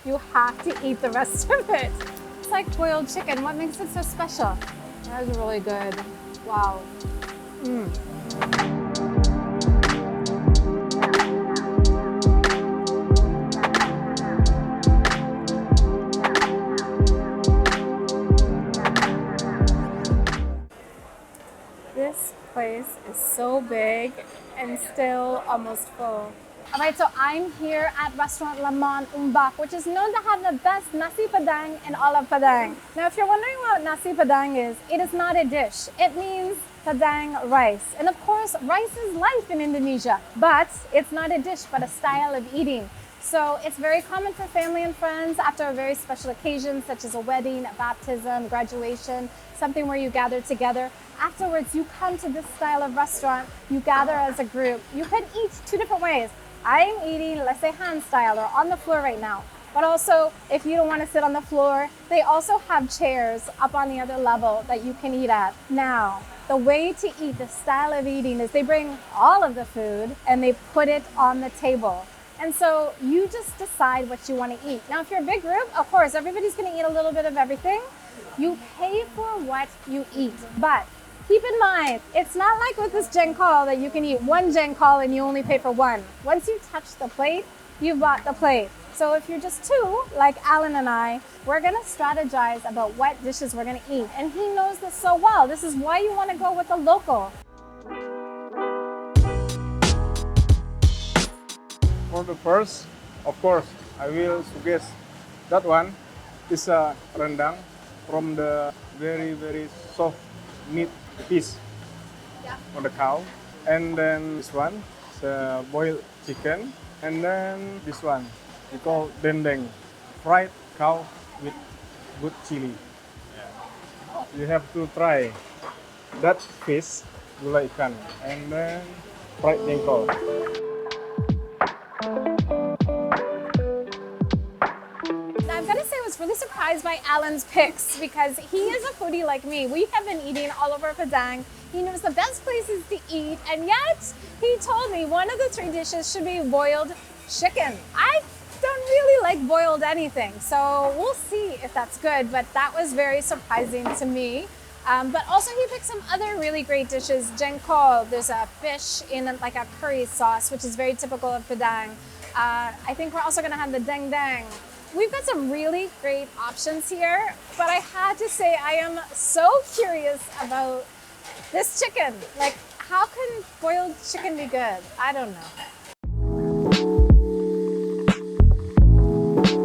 You have to eat the rest of it. It's like boiled chicken. What makes it so special? That is really good. Wow. This place is so big and still almost full. All right, so I'm here at restaurant Lamon Umbak, which is known to have the best nasi padang in all of Padang. Now, if you're wondering what nasi padang is, it is not a dish. It means padang rice. And of course, rice is life in Indonesia, but it's not a dish, but a style of eating. So it's very common for family and friends after a very special occasion, such as a wedding, a baptism, graduation, something where you gather together. Afterwards, you come to this style of restaurant, you gather as a group. You can eat two different ways. I'm eating, let's say, hand style or on the floor right now. But also, if you don't want to sit on the floor, they also have chairs up on the other level that you can eat at. Now, the way to eat, the style of eating is they bring all of the food and they put it on the table. And so you just decide what you want to eat. Now, if you're a big group, of course, everybody's going to eat a little bit of everything. You pay for what you eat. But keep in mind, it's not like with this jengkol that you can eat one jengkol and you only pay for one. Once you touch the plate, you've bought the plate. So if you're just two, like Alan and I, we're gonna strategize about what dishes we're gonna eat. And he knows this so well. This is why you wanna go with the local. For the first, of course, I will suggest that one is a rendang from the very soft meat piece on the cow. And then this one is a boiled chicken. And then this one, we call dendeng, fried cow with good chili. You have to try that fish, gulai ikan, and then fried jengkol. I've got to say I was really surprised by Alan's picks because he is a foodie like me. We have been eating all over Padang. He knows the best places to eat, and yet he told me one of the three dishes should be boiled chicken. I don't really like boiled anything, so we'll see if that's good, but that was very surprising to me. But also he picked some other really great dishes. Jengkol, there's a fish in like a curry sauce, which is very typical of Padang. I think we're also gonna have the deng deng. We've got some really great options here, but I had to say I am so curious about this chicken. Like, how can boiled chicken be good? I don't know.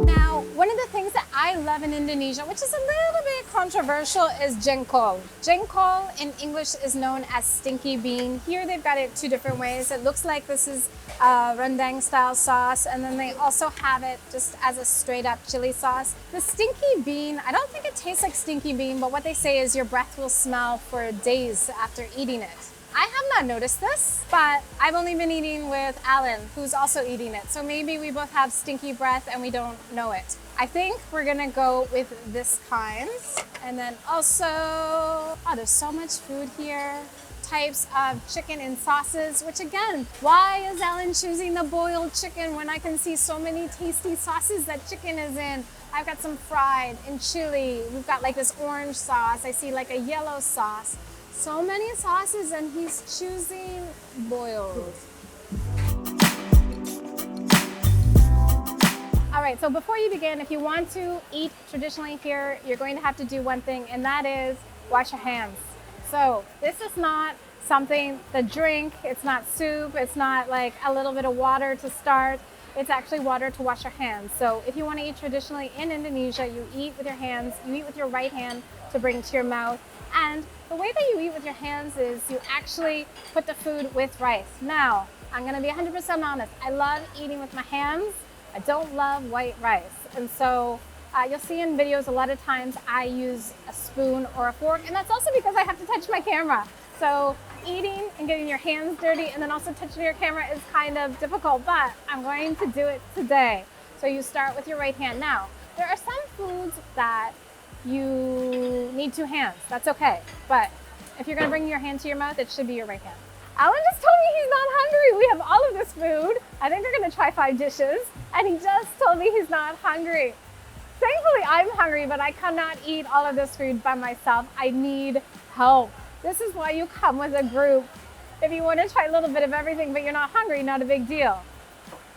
Now, one of the things that I love in Indonesia, which is a little bit controversial, is jengkol. Jengkol in English is known as stinky bean. Here they've got it two different ways. It looks like this is rendang style sauce, and then they also have it just as a straight up chili sauce. The stinky bean, I don't think it tastes like stinky bean, but what they say is your breath will smell for days after eating it. I have not noticed this, but I've only been eating with Alan, who's also eating it. So maybe we both have stinky breath and we don't know it. I think we're gonna go with this kind. And then also, oh, there's so much food here. Types of chicken in sauces, which again, why is Alan choosing the boiled chicken when I can see so many tasty sauces that chicken is in? I've got some fried and chili. We've got like this orange sauce. I see like a yellow sauce. So many sauces, and he's choosing boiled. All right, so before you begin, if you want to eat traditionally here, you're going to have to do one thing, and that is wash your hands. So this is not something to drink, it's not soup, it's not like a little bit of water to start. It's actually water to wash your hands. So if you want to eat traditionally in Indonesia, you eat with your hands, you eat with your right hand to bring to your mouth. And the way that you eat with your hands is you actually put the food with rice. Now, I'm gonna be 100% honest. I love eating with my hands. I don't love white rice. And so you'll see in videos a lot of times I use a spoon or a fork, and that's also because I have to touch my camera. So eating and getting your hands dirty and then also touching your camera is kind of difficult, but I'm going to do it today. So you start with your right hand. Now, there are some foods that you need two hands. That's okay. But if you're gonna bring your hand to your mouth, it should be your right hand. Alan just told me he's not hungry. We have all of this food. I think we're gonna try 5 dishes. And he just told me he's not hungry. Thankfully, I'm hungry, but I cannot eat all of this food by myself. I need help. This is why you come with a group. If you want to try a little bit of everything, but you're not hungry, not a big deal.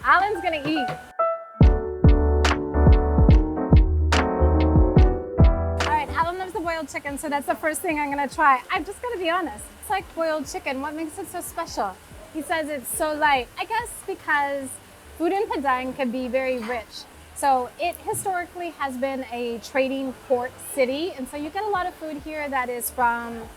Alan's gonna eat. All right, Alan loves the boiled chicken, so that's the first thing I'm gonna try. I'm just gonna be honest. It's like boiled chicken. What makes it so special? He says it's so light. I guess because food in Padang can be very rich. So it historically has been a trading port city. And so you get a lot of food here that is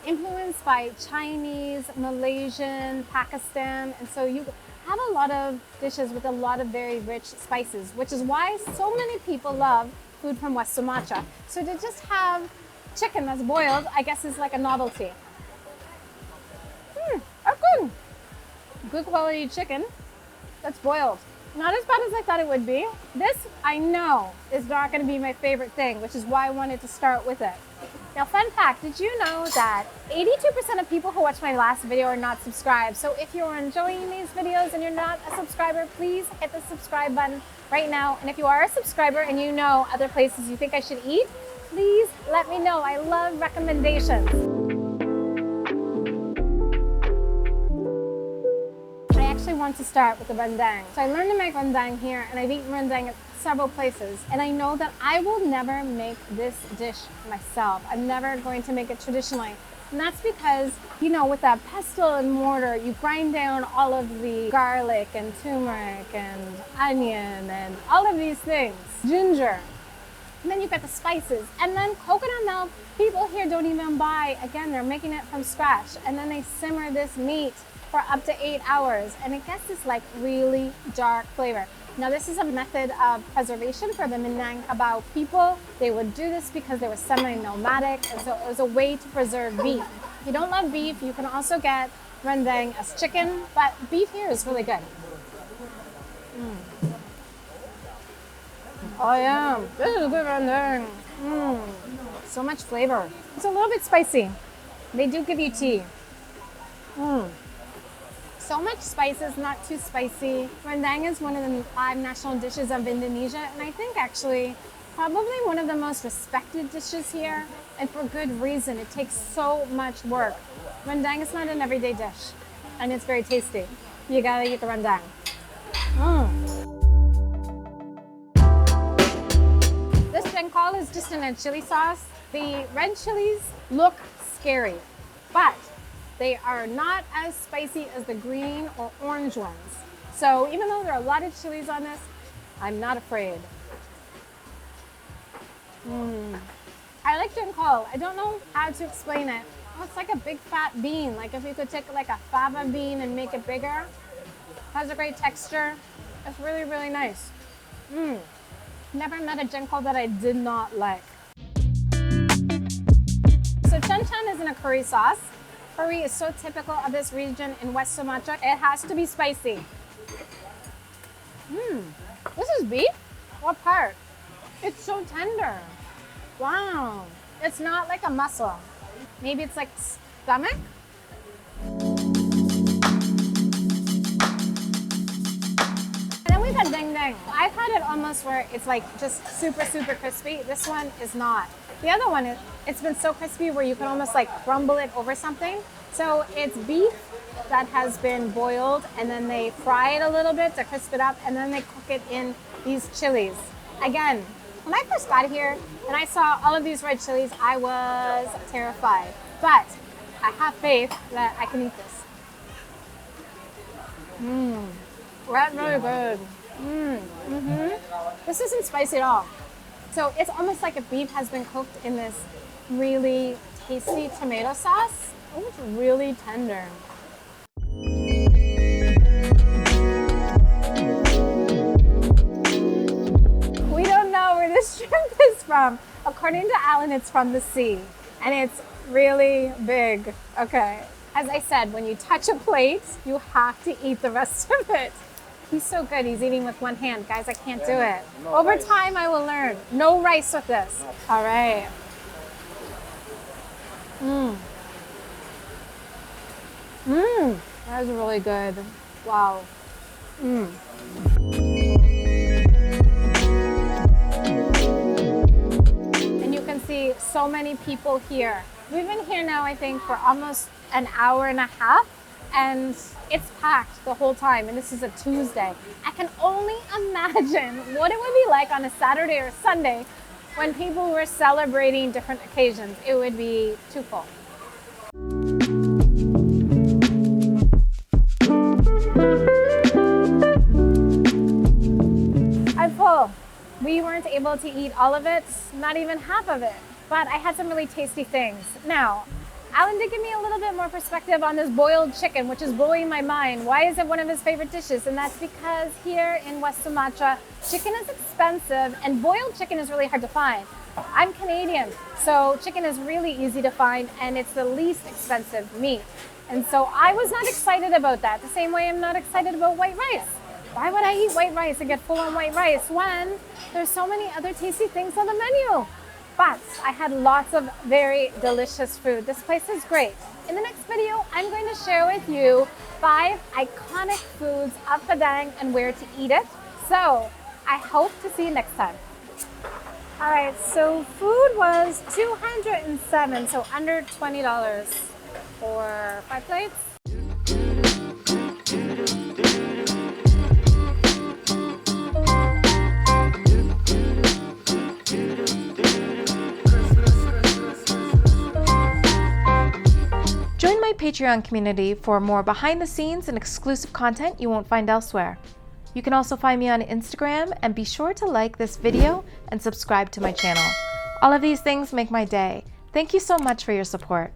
influenced by Chinese, Malaysian, Pakistan. And so you have a lot of dishes with a lot of very rich spices, which is why so many people love food from West Sumatra. So to just have chicken that's boiled, I guess is like a novelty. That's good. Good quality chicken that's boiled. Not as bad as I thought it would be. This, I know, is not going to be my favorite thing, which is why I wanted to start with it. Now, fun fact, did you know that 82% of people who watched my last video are not subscribed? So if you're enjoying these videos and you're not a subscriber, please hit the subscribe button right now. And if you are a subscriber and you know other places you think I should eat, please let me know. I love recommendations. I want to start with the rendang. So I learned to make rendang here, and I've eaten rendang at several places, and I know that I will never make this dish myself. I'm never going to make it traditionally. And that's because, you know, with that pestle and mortar, you grind down all of the garlic and turmeric and onion and all of these things, ginger. And then you've got the spices, and then coconut milk. People here don't even buy. Again, they're making it from scratch, and then they simmer this meat for up to 8 hours, and it gets this like really dark flavor. Now this is a method of preservation for the Minangkabau people. They would do this because they were semi-nomadic, and so it was a way to preserve beef. If you don't love beef, you can also get rendang as chicken, but beef here is really good. Oh yeah, this is good rendang. So much flavor. It's a little bit spicy. They do give you tea. So much spices, not too spicy. Rendang is one of the 5 national dishes of Indonesia, and I think actually probably one of the most respected dishes here, and for good reason. It takes so much work. Rendang is not an everyday dish, and it's very tasty. You gotta eat the rendang. This jengkol is just in a chili sauce. The red chilies look scary, but they are not as spicy as the green or orange ones. So even though there are a lot of chilies on this, I'm not afraid. I like jengkol. I don't know how to explain it. Oh, it's like a big fat bean. Like if you could take like a fava bean and make it bigger. It has a great texture. It's really, really nice. Never met a jengkol that I did not like. So chan chan is in a curry sauce. Curry is so typical of this region in West Sumatra. It has to be spicy. This is beef? What part? It's so tender. Wow. It's not like a muscle. Maybe it's like stomach? And then we've had deng deng. I've had it almost where it's like just super, super crispy. This one is not. The other one, it's been so crispy where you can almost like crumble it over something. So it's beef that has been boiled, and then they fry it a little bit to crisp it up, and then they cook it in these chilies. Again, when I first got here and I saw all of these red chilies, I was terrified. But I have faith that I can eat this. That's really good. This isn't spicy at all. So it's almost like a beef has been cooked in this really tasty tomato sauce. Oh, it's really tender. We don't know where this shrimp is from. According to Alan, it's from the sea, and it's really big. Okay. As I said, when you touch a plate, you have to eat the rest of it. He's so good. He's eating with one hand. Guys, I can't do it. Over time, I will learn. No rice with this. All right. That was really good. Wow. And you can see so many people here. We've been here now, I think, for almost an hour and a half, and it's packed the whole time, and this is a Tuesday. I can only imagine what it would be like on a Saturday or Sunday when people were celebrating different occasions. It would be too full. I'm full. We weren't able to eat all of it, not even half of it, but I had some really tasty things. Now, Alan did give me a little bit more perspective on this boiled chicken, which is blowing my mind. Why is it one of his favorite dishes? And that's because here in West Sumatra, chicken is expensive and boiled chicken is really hard to find. I'm Canadian, so chicken is really easy to find and it's the least expensive meat. And so I was not excited about that, the same way I'm not excited about white rice. Why would I eat white rice and get full on white rice when there's so many other tasty things on the menu? But I had lots of very delicious food. This place is great. In the next video, I'm going to share with you 5 iconic foods of Padang and where to eat it. So I hope to see you next time. All right, so food was $207, so under $20 for 5 plates. Join my Patreon community for more behind the scenes and exclusive content you won't find elsewhere. You can also find me on Instagram, and be sure to like this video and subscribe to my channel. All of these things make my day. Thank you so much for your support.